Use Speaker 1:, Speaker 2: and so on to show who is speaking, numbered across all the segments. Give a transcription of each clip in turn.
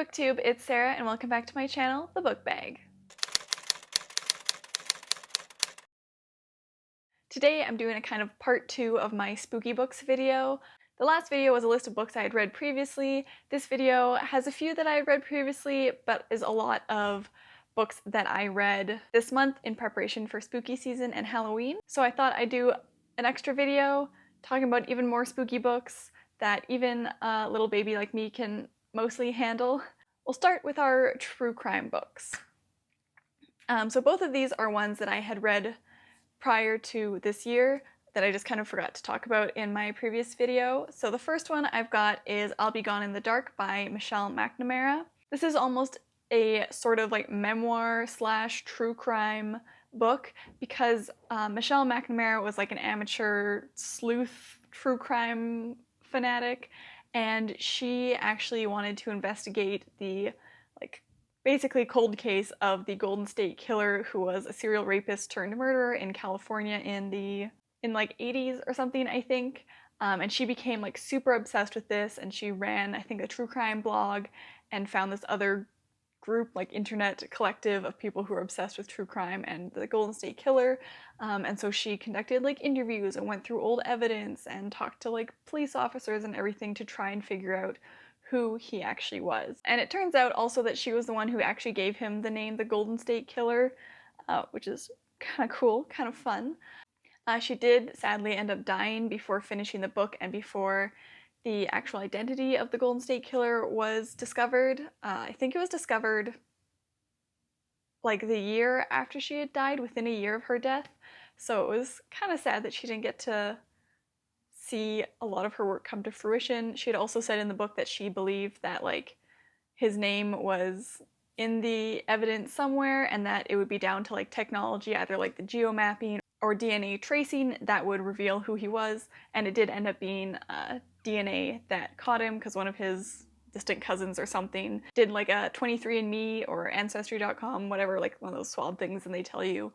Speaker 1: Hey BookTube, it's Sarah and welcome back to my channel, The Book Bag. Today I'm doing a kind of part 2 of my spooky books video. The last video was a list of books I had read previously. This video has a few that I had read previously, but is a lot of books that I read this month in preparation for spooky season and Halloween. So I thought I'd do an extra video talking about even more spooky books that even a little baby like me can mostly handle. We'll start with our true crime books. So both of these are ones that I had read prior to this year that I just kind of forgot to talk about in my previous video. So the first one I've got is I'll Be Gone in the Dark by Michelle McNamara. This is almost a sort of like memoir slash true crime book because Michelle McNamara was like an amateur sleuth true crime fanatic, and she actually wanted to investigate the basically cold case of the Golden State Killer, who was a serial rapist turned murderer in California in like 80s or something, I think. And she became like super obsessed with this, and she ran, I think, a true crime blog and found this other group, like internet collective of people who were obsessed with true crime and the Golden State Killer. And so she conducted like interviews and went through old evidence and talked to like police officers and everything to try and figure out who he actually was. And it turns out also that she was the one who actually gave him the name the Golden State Killer, which is kind of cool, kind of fun. She did sadly end up dying before finishing the book and before the actual identity of the Golden State Killer was discovered. I think it was discovered like the year after she had died, within a year of her death. So it was kind of sad that she didn't get to see a lot of her work come to fruition. She had also said in the book that she believed that like his name was in the evidence somewhere and that it would be down to like technology, either like the geomapping or DNA tracing, that would reveal who he was. And it did end up being DNA that caught him because one of his distant cousins or something did like a 23andMe or Ancestry.com, whatever, like one of those swab things, and they tell you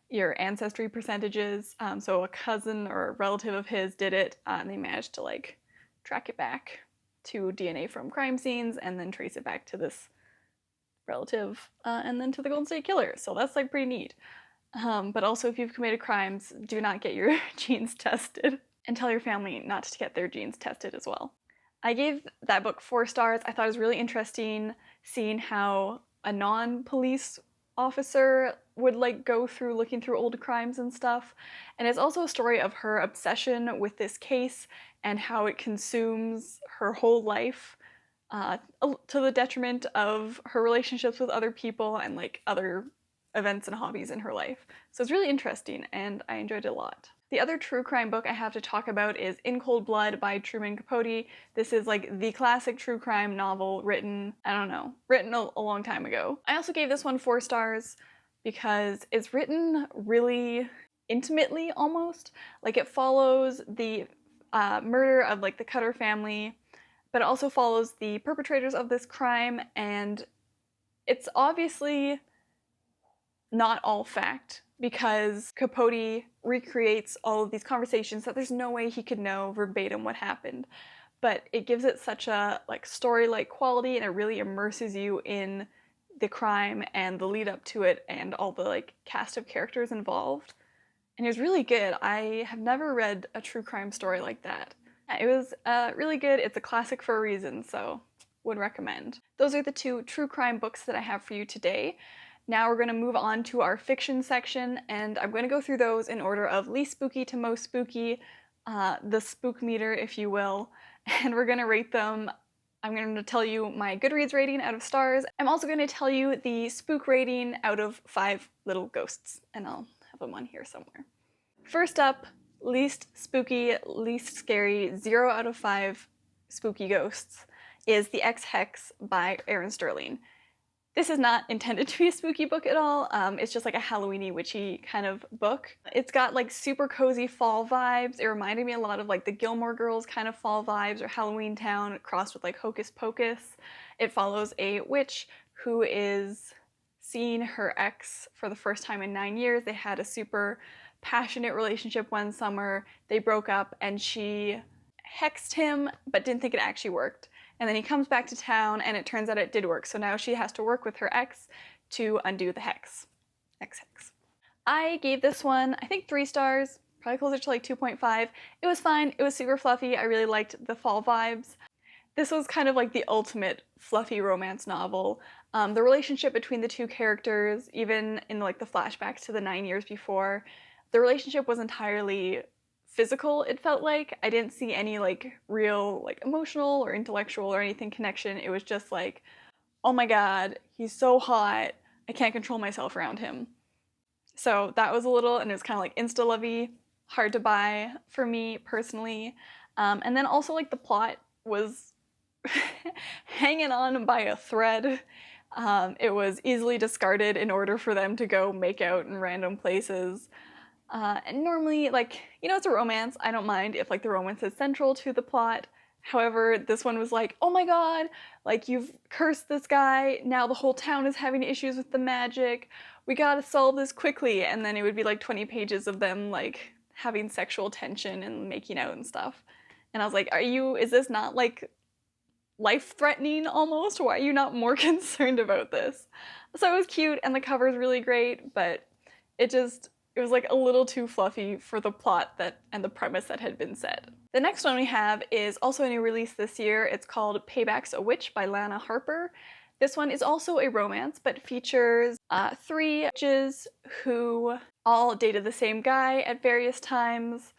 Speaker 1: your ancestry percentages. So a cousin or a relative of his did it, and they managed to like track it back to DNA from crime scenes and then trace it back to this relative and then to the Golden State Killer. So that's like pretty neat. But also, if you've committed crimes, do not get your genes tested, and tell your family not to get their genes tested as well. I gave that book 4 stars. I thought it was really interesting seeing how a non-police officer would like go through looking through old crimes and stuff. And it's also a story of her obsession with this case and how it consumes her whole life to the detriment of her relationships with other people and like other events and hobbies in her life. So it's really interesting and I enjoyed it a lot. The other true crime book I have to talk about is In Cold Blood by Truman Capote. This is like the classic true crime novel written, written a long time ago. I also gave this one 4 stars because it's written really intimately almost. Like it follows the murder of like the Cutter family, but it also follows the perpetrators of this crime, and it's obviously not all fact because Capote recreates all of these conversations that there's no way he could know verbatim what happened. But it gives it such a like story-like quality, and it really immerses you in the crime and the lead up to it and all the like cast of characters involved. And it was really good. I have never read a true crime story like that. It was really good. It's a classic for a reason, so would recommend. Those are the 2 true crime books that I have for you today. Now we're going to move on to our fiction section, and I'm going to go through those in order of least spooky to most spooky, the spook meter, if you will, and we're going to rate them. I'm going to tell you my Goodreads rating out of stars. I'm also going to tell you the spook rating out of 5 little ghosts, and I'll have them on here somewhere. First up, least spooky, least scary, 0 out of 5 spooky ghosts is The Ex Hex by Aiden Sterling. This is not intended to be a spooky book at all. It's just like a Halloween-y, witchy kind of book. It's got like super cozy fall vibes. It reminded me a lot of like the Gilmore Girls kind of fall vibes, or Halloween Town crossed with like Hocus Pocus. It follows a witch who is seeing her ex for the first time in 9 years. They had a super passionate relationship one summer. They broke up and she hexed him but didn't think it actually worked. and then he comes back to town and it turns out it did work. So now she has to work with her ex to undo the hex. Ex Hex. I gave this one, I think 3 stars, probably closer to like 2.5. It was fine, it was super fluffy, I really liked the fall vibes. This was kind of like the ultimate fluffy romance novel. The relationship between the 2 characters, even in like the flashbacks to the 9 years before, the relationship was entirely physical, it felt like. I didn't see any like real like emotional or intellectual or anything connection. It was just like, oh my god, he's so hot, I can't control myself around him. So that was a little, and it was kind of like insta-lovey, hard to buy for me personally. And then also like the plot was hanging on by a thread. It was easily discarded in order for them to go make out in random places. And normally, like, you know, it's a romance. I don't mind if like the romance is central to the plot. However, this one was like, oh my god, like you've cursed this guy, now the whole town is having issues with the magic, we gotta solve this quickly, and then it would be like 20 pages of them like having sexual tension and making out and stuff. And I was like, is this not like life-threatening almost? Why are you not more concerned about this? So it was cute and the cover is really great, but it was like a little too fluffy for the plot and the premise that had been set. The next one we have is also a new release this year. It's called Payback's a Witch by Lana Harper. This one is also a romance, but features 3 witches who all dated the same guy at various times.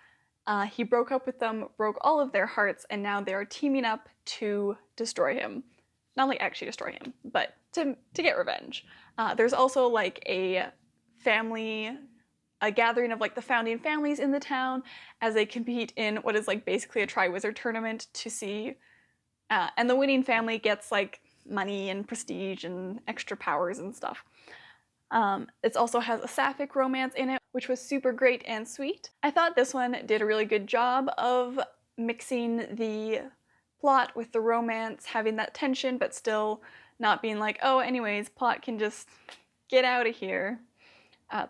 Speaker 1: He broke up with them, broke all of their hearts, and now they are teaming up to destroy him. Not like actually destroy him, but to get revenge. There's also like a gathering of like the founding families in the town as they compete in what is like basically a Triwizard tournament to see, and the winning family gets like money and prestige and extra powers and stuff. It also has a sapphic romance in it, which was super great and sweet. I thought this one did a really good job of mixing the plot with the romance, having that tension, but still not being like, oh, anyways, plot can just get out of here.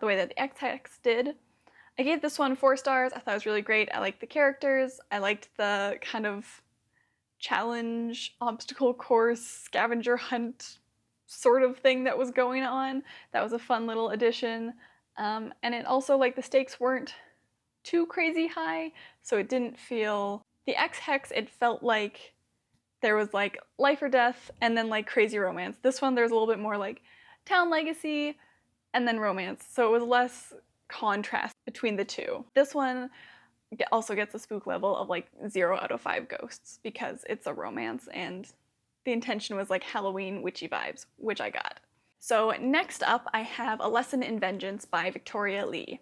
Speaker 1: The way that the Ex Hex did. I gave this one 4 stars. I thought it was really great. I liked the characters. I liked the kind of challenge, obstacle course, scavenger hunt sort of thing that was going on. That was a fun little addition. And it also, like, the stakes weren't too crazy high, so it didn't feel... The Ex Hex, it felt like there was, like, life or death and then, like, crazy romance. This one, there's a little bit more, like, town legacy and then romance, so it was less contrast between the two. This one also gets a spook level of like 0 out of 5 ghosts because it's a romance and the intention was like Halloween witchy vibes, which I got. So next up I have A Lesson in Vengeance by Victoria Lee.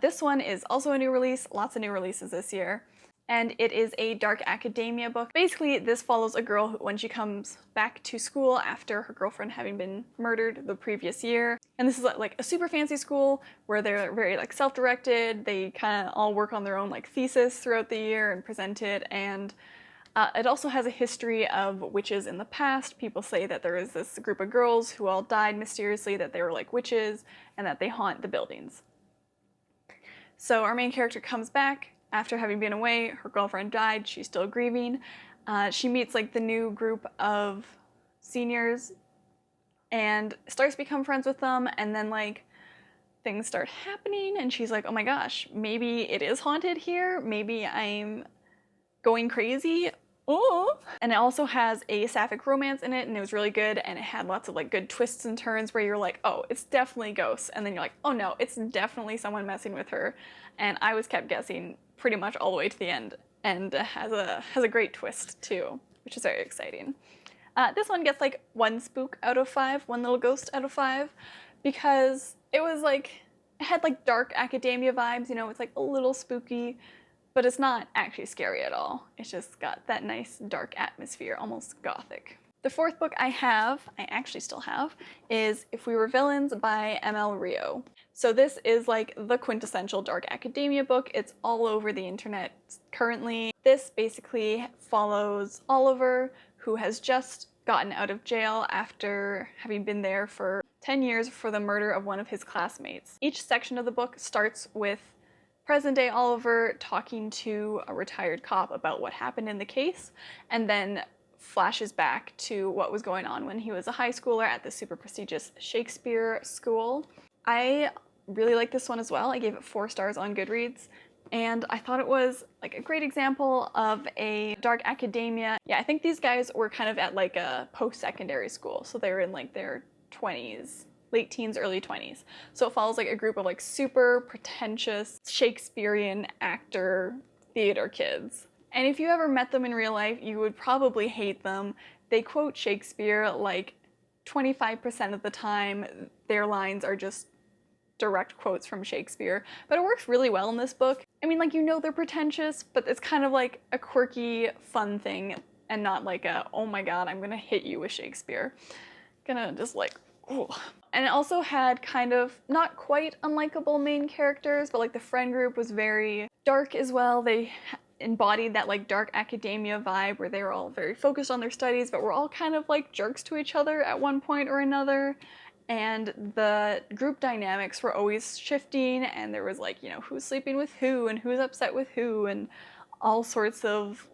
Speaker 1: This one is also a new release, lots of new releases this year. And it is a dark academia book. Basically, this follows a girl when she comes back to school after her girlfriend having been murdered the previous year. And this is like a super fancy school where they're very like self-directed. They kind of all work on their own like thesis throughout the year and present it. And it also has a history of witches in the past. People say that there is this group of girls who all died mysteriously, that they were like witches, and that they haunt the buildings. So our main character comes back. After having been away, her girlfriend died, she's still grieving. She meets like the new group of seniors and starts to become friends with them, and then like things start happening and she's like, oh my gosh, maybe it is haunted here, maybe I'm going crazy. Oh! And it also has a sapphic romance in it, and it was really good, and it had lots of like good twists and turns where you're like, oh, it's definitely ghosts, and then you're like, oh no, it's definitely someone messing with her. And I was kept guessing pretty much all the way to the end, and has a great twist too, which is very exciting. This one gets like 1 spook out of 5, 1 little ghost out of 5, because it was like, it had like dark academia vibes, you know, it's like a little spooky, but it's not actually scary at all. It's just got that nice dark atmosphere, almost gothic. The 4th book I actually still have, is If We Were Villains by ML Rio. So this is like the quintessential dark academia book. It's all over the internet currently. This basically follows Oliver, who has just gotten out of jail after having been there for 10 years for the murder of one of his classmates. Each section of the book starts with present-day Oliver talking to a retired cop about what happened in the case, and then flashes back to what was going on when he was a high schooler at the super prestigious Shakespeare school. I really like this one as well. I gave it 4 stars on Goodreads, and I thought it was like a great example of a dark academia. Yeah, I think these guys were kind of at like a post-secondary school, so they were in like their 20s, late teens, early 20s. So it follows like a group of like super pretentious Shakespearean actor theater kids. And if you ever met them in real life, you would probably hate them. They quote Shakespeare like 25% of the time. Their lines are just direct quotes from Shakespeare, but it works really well in this book. I mean, like, you know they're pretentious, but it's kind of like a quirky, fun thing, and not like a, oh my god, I'm gonna hit you with Shakespeare. Gonna just like, ooh. And it also had kind of not quite unlikable main characters, but like the friend group was very dark as well. They embodied that like dark academia vibe where they were all very focused on their studies, but were all kind of like jerks to each other at one point or another. And the group dynamics were always shifting, and there was like, you know, who's sleeping with who and who's upset with who, and all sorts of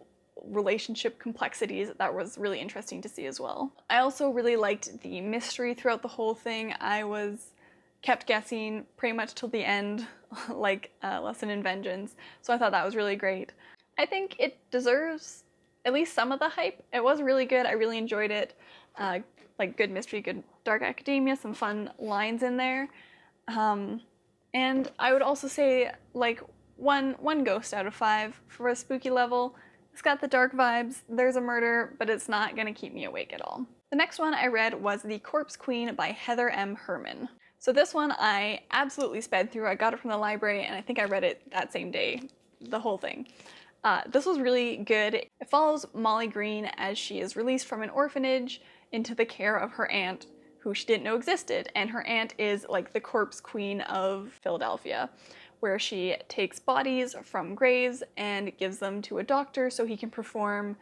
Speaker 1: relationship complexities that was really interesting to see as well. I also really liked the mystery throughout the whole thing. I was kept guessing pretty much till the end, like Lesson in Vengeance, so I thought that was really great. I think it deserves at least some of the hype. It was really good. I really enjoyed it. Like good mystery, good dark academia, some fun lines in there. And I would also say like one ghost out of 5 for a spooky level. It's got the dark vibes, there's a murder, but it's not gonna keep me awake at all. The next one I read was The Corpse Queen by Heather M. Herman. So this one I absolutely sped through. I got it from the library and I think I read it that same day, the whole thing. This was really good. It follows Molly Green as she is released from an orphanage into the care of her aunt, who she didn't know existed. And her aunt is like the corpse queen of Philadelphia, where she takes bodies from graves and gives them to a doctor so he can perform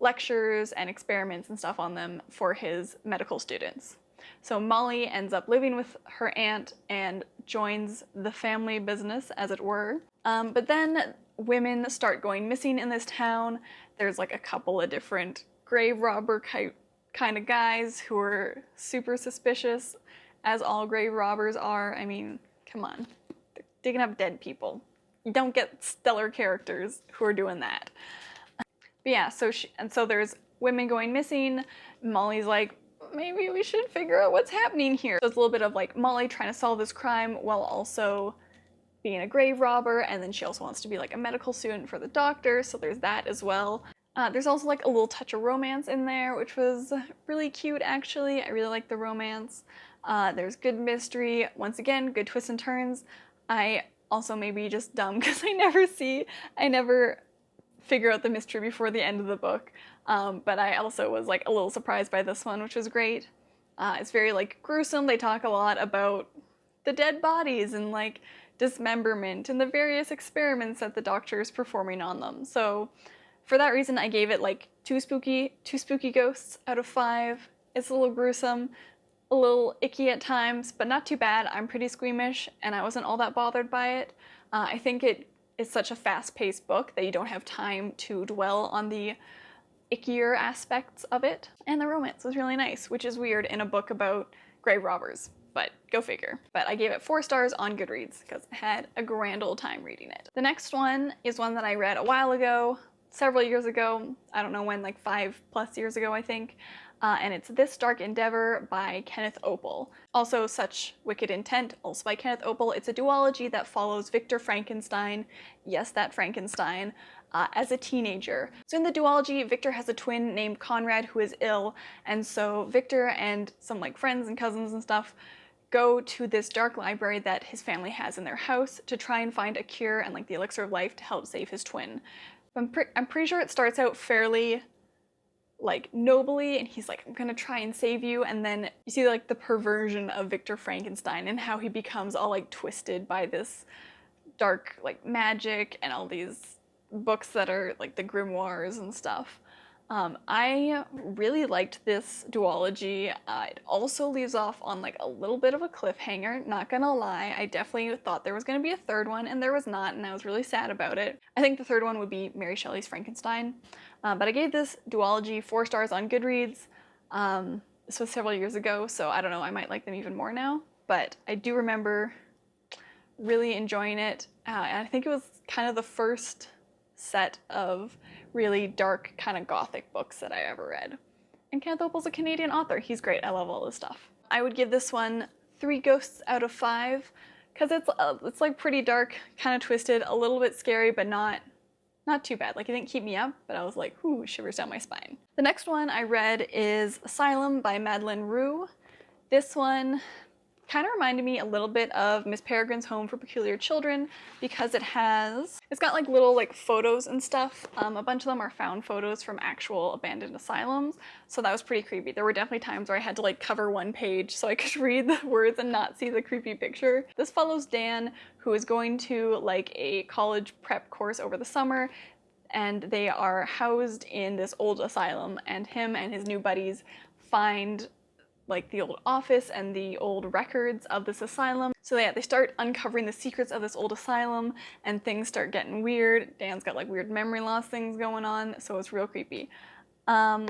Speaker 1: lectures and experiments and stuff on them for his medical students. So Molly ends up living with her aunt and joins the family business, as it were. But then women start going missing in this town. There's like a couple of different grave robber kind of guys who are super suspicious, as all grave robbers are. I mean, come on. They're digging up dead people. You don't get stellar characters who are doing that. But yeah, so there's women going missing. Molly's like, maybe we should figure out what's happening here. So it's a little bit of like Molly trying to solve this crime while also being a grave robber, and then she also wants to be like a medical student for the doctor, so there's that as well. There's also like a little touch of romance in there, which was really cute actually. I really like the romance. There's good mystery. Once again, good twists and turns. I also may be just dumb because I never figure out the mystery before the end of the book. But I also was like a little surprised by this one, which was great. It's very like gruesome. They talk a lot about the dead bodies and like dismemberment and the various experiments that the doctor is performing on them. So for that reason, I gave it like 2 spooky ghosts out of 5. It's a little gruesome, a little icky at times, but not too bad. I'm pretty squeamish and I wasn't all that bothered by it. I think it is such a fast-paced book that you don't have time to dwell on the ickier aspects of it. And the romance was really nice, which is weird in a book about grave robbers, but go figure. But I gave it 4 stars on Goodreads because I had a grand old time reading it. The next one is one that I read a while ago, several years ago. I don't know when, like 5+ years ago, I think. And it's This Dark Endeavor by Kenneth Opel. Also Such Wicked Intent, also by Kenneth Opel. It's a duology that follows Victor Frankenstein, yes, that Frankenstein, as a teenager. So in the duology, Victor has a twin named Conrad who is ill, and so Victor and some like friends and cousins and stuff go to this dark library that his family has in their house to try and find a cure and like the elixir of life to help save his twin. I'm pretty sure it starts out fairly like nobly, and he's like, I'm gonna try and save you, and then you see like the perversion of Victor Frankenstein and how he becomes all like twisted by this dark like magic and all these books that are like the grimoires and stuff. I really liked this duology. It also leaves off on like a little bit of a cliffhanger, not gonna lie. I definitely thought there was gonna be a third one and there was not, and I was really sad about it. I think the third one would be Mary Shelley's Frankenstein. But I gave this duology 4 stars on Goodreads. This was several years ago, so I don't know, I might like them even more now. But I do remember really enjoying it, and I think it was kind of the first set of really dark, kind of gothic books that I ever read. And Kenneth Opel's a Canadian author. He's great. I love all this stuff. I would give this one 3 ghosts out of 5 because it's like pretty dark, kind of twisted, a little bit scary, but not too bad. Like, it didn't keep me up, but I was like, ooh, shivers down my spine. The next one I read is Asylum by Madeleine Roux. This one kind of reminded me a little bit of Miss Peregrine's Home for Peculiar Children because it's got like little like photos and stuff. A bunch of them are found photos from actual abandoned asylums, so that was pretty creepy. There were definitely times where I had to like cover one page so I could read the words and not see the creepy picture. This follows Dan, who is going to like a college prep course over the summer, and they are housed in this old asylum, and him and his new buddies find like the old office and the old records of this asylum. So yeah, they start uncovering the secrets of this old asylum and things start getting weird. Dan's got like weird memory loss things going on, so it's real creepy. I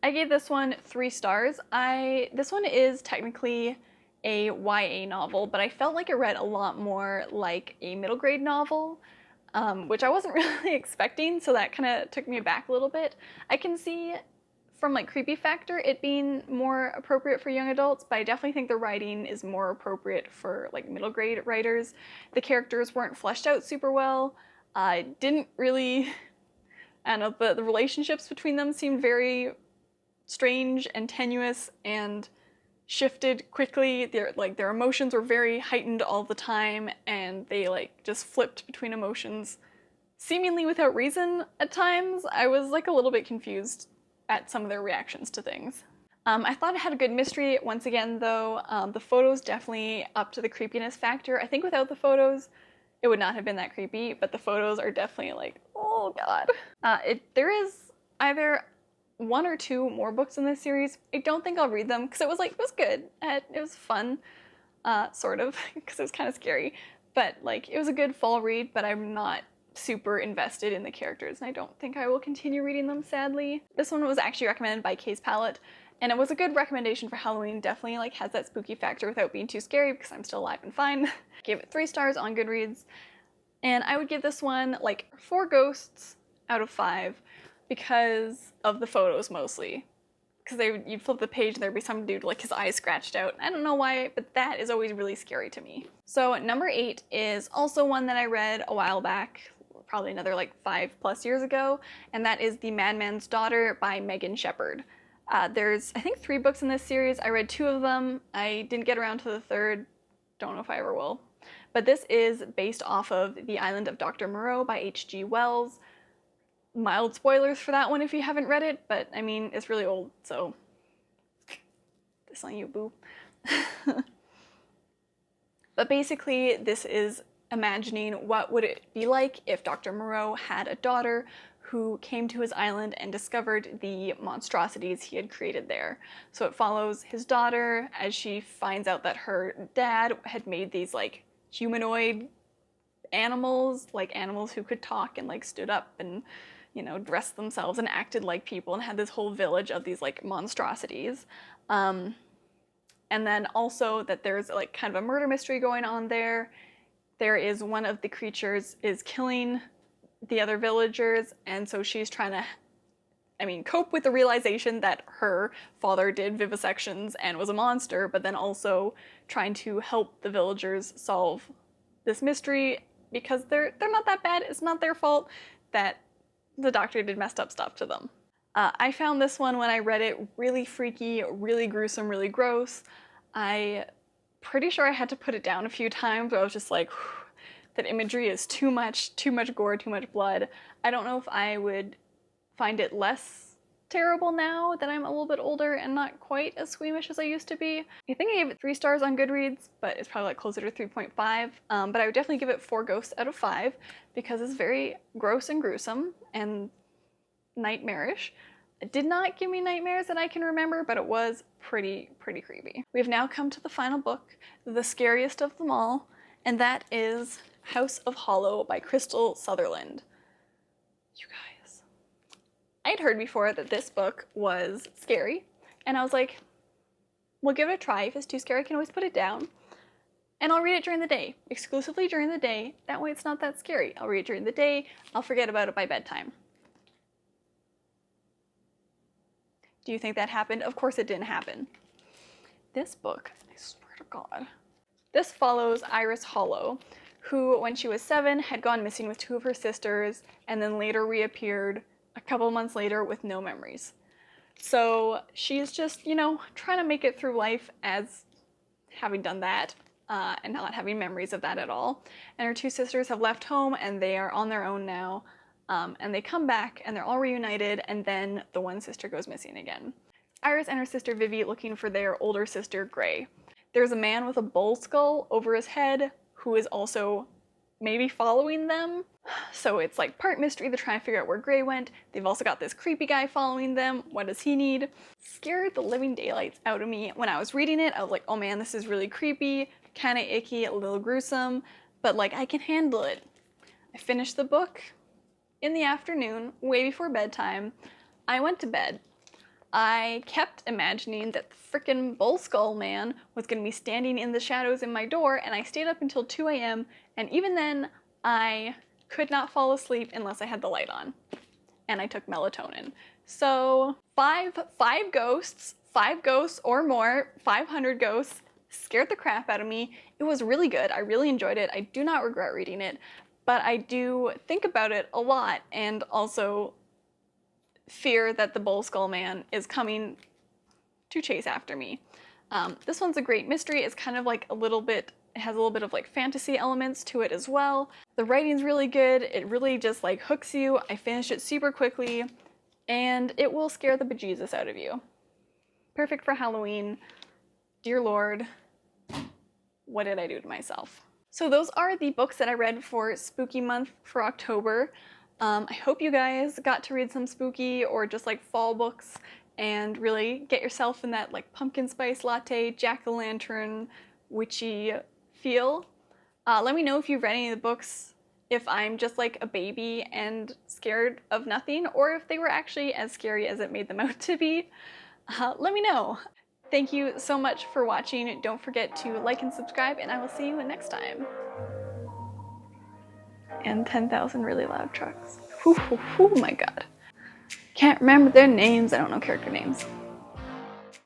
Speaker 1: gave this one 3 stars. This one is technically a YA novel, but I felt like it read a lot more like a middle grade novel, which I wasn't really expecting, so that kind of took me back a little bit. I can see from like creepy factor it being more appropriate for young adults, but I definitely think the writing is more appropriate for like middle grade writers. The characters weren't fleshed out super well. I didn't really, I don't know, the relationships between them seemed very strange and tenuous and shifted quickly. Their emotions were very heightened all the time, and they like just flipped between emotions seemingly without reason at times. I was like a little bit confused at some of their reactions to things. I thought it had a good mystery. Once again though, the photos definitely up to the creepiness factor. I think without the photos, it would not have been that creepy, but the photos are definitely like, oh god. There is either 1 or 2 more books in this series. I don't think I'll read them because it was good. It was fun, sort of, because it was kind of scary. But like, it was a good fall read, but I'm not super invested in the characters, and I don't think I will continue reading them, sadly. This one was actually recommended by Case Palette, and it was a good recommendation for Halloween. Definitely like has that spooky factor without being too scary because I'm still alive and fine. Gave it 3 stars on Goodreads, and I would give this one like 4 ghosts out of 5 because of the photos mostly. Because you'd flip the page and there'd be some dude like his eyes scratched out. I don't know why, but that is always really scary to me. So number 8 is also one that I read a while back, probably another like 5+ years ago, and that is The Madman's Daughter by Megan Shepherd. There's, I think, 3 books in this series. I read 2 of them. I didn't get around to the 3rd. Don't know if I ever will. But this is based off of The Island of Dr. Moreau by H.G. Wells. Mild spoilers for that one if you haven't read it, but I mean, it's really old, so this on you, boo. But basically, this is imagining what would it be like if Dr. Moreau had a daughter who came to his island and discovered the monstrosities he had created there. So it follows his daughter as she finds out that her dad had made these like humanoid animals, like animals who could talk and like stood up and, you know, dressed themselves and acted like people and had this whole village of these like monstrosities. And then also that there's like kind of a murder mystery going on there. There is one of the creatures is killing the other villagers, and so she's trying to, cope with the realization that her father did vivisections and was a monster, but then also trying to help the villagers solve this mystery because they're not that bad. It's not their fault that the doctor did messed up stuff to them. I found this one when I read it really freaky, really gruesome, really gross. Pretty sure I had to put it down a few times, but I was just like, that imagery is too much gore, too much blood. I don't know if I would find it less terrible now that I'm a little bit older and not quite as squeamish as I used to be. I think I gave it 3 stars on Goodreads, but it's probably like closer to 3.5. But I would definitely give it 4 ghosts out of 5 because it's very gross and gruesome and nightmarish. It did not give me nightmares that I can remember, but it was pretty creepy. We have now come to the final book, the scariest of them all, and that is House of Hollow by Crystal Sutherland. You guys, I'd heard before that this book was scary, and I was like, we'll give it a try. If it's too scary, I can always put it down. And I'll read it during the day, exclusively during the day. That way it's not that scary. I'll read it during the day. I'll forget about it by bedtime. Do you think that happened? Of course it didn't happen. This book, I swear to God. This follows Iris Hollow, who, when she was 7, had gone missing with 2 of her sisters, and then later reappeared a couple months later with no memories. So she's just, you know, trying to make it through life as having done that, and not having memories of that at all. And her 2 sisters have left home, and they are on their own now. And they come back, and they're all reunited, and then the one sister goes missing again. Iris and her sister Vivi looking for their older sister Gray. There's a man with a bull skull over his head who is also maybe following them. So it's like part mystery, they're trying to figure out where Gray went. They've also got this creepy guy following them. What does he need? Scared the living daylights out of me. When I was reading it, I was like, oh man, this is really creepy, kind of icky, a little gruesome, but like I can handle it. I finished the book in the afternoon, way before bedtime. I went to bed. I kept imagining that the frickin' bull skull man was gonna be standing in the shadows in my door, and I stayed up until 2 a.m. and even then I could not fall asleep unless I had the light on. And I took melatonin. So five ghosts or more, 500 ghosts, scared the crap out of me. It was really good. I really enjoyed it. I do not regret reading it, but I do think about it a lot and also fear that the bull skull man is coming to chase after me. This one's a great mystery. It's kind of like a little bit, it has a little bit of like fantasy elements to it as well. The writing's really good. It really just like hooks you. I finished it super quickly and it will scare the bejesus out of you. Perfect for Halloween. Dear Lord, what did I do to myself? So those are the books that I read for Spooky Month for October. I hope you guys got to read some spooky or just like fall books and really get yourself in that like pumpkin spice latte, jack-o'-lantern, witchy feel. Let me know if you've read any of the books, if I'm just like a baby and scared of nothing, or if they were actually as scary as it made them out to be. Let me know. Thank you so much for watching. Don't forget to like and subscribe, and I will see you next time. And 10,000 really loud trucks. Oh my god. Can't remember their names. I don't know character names.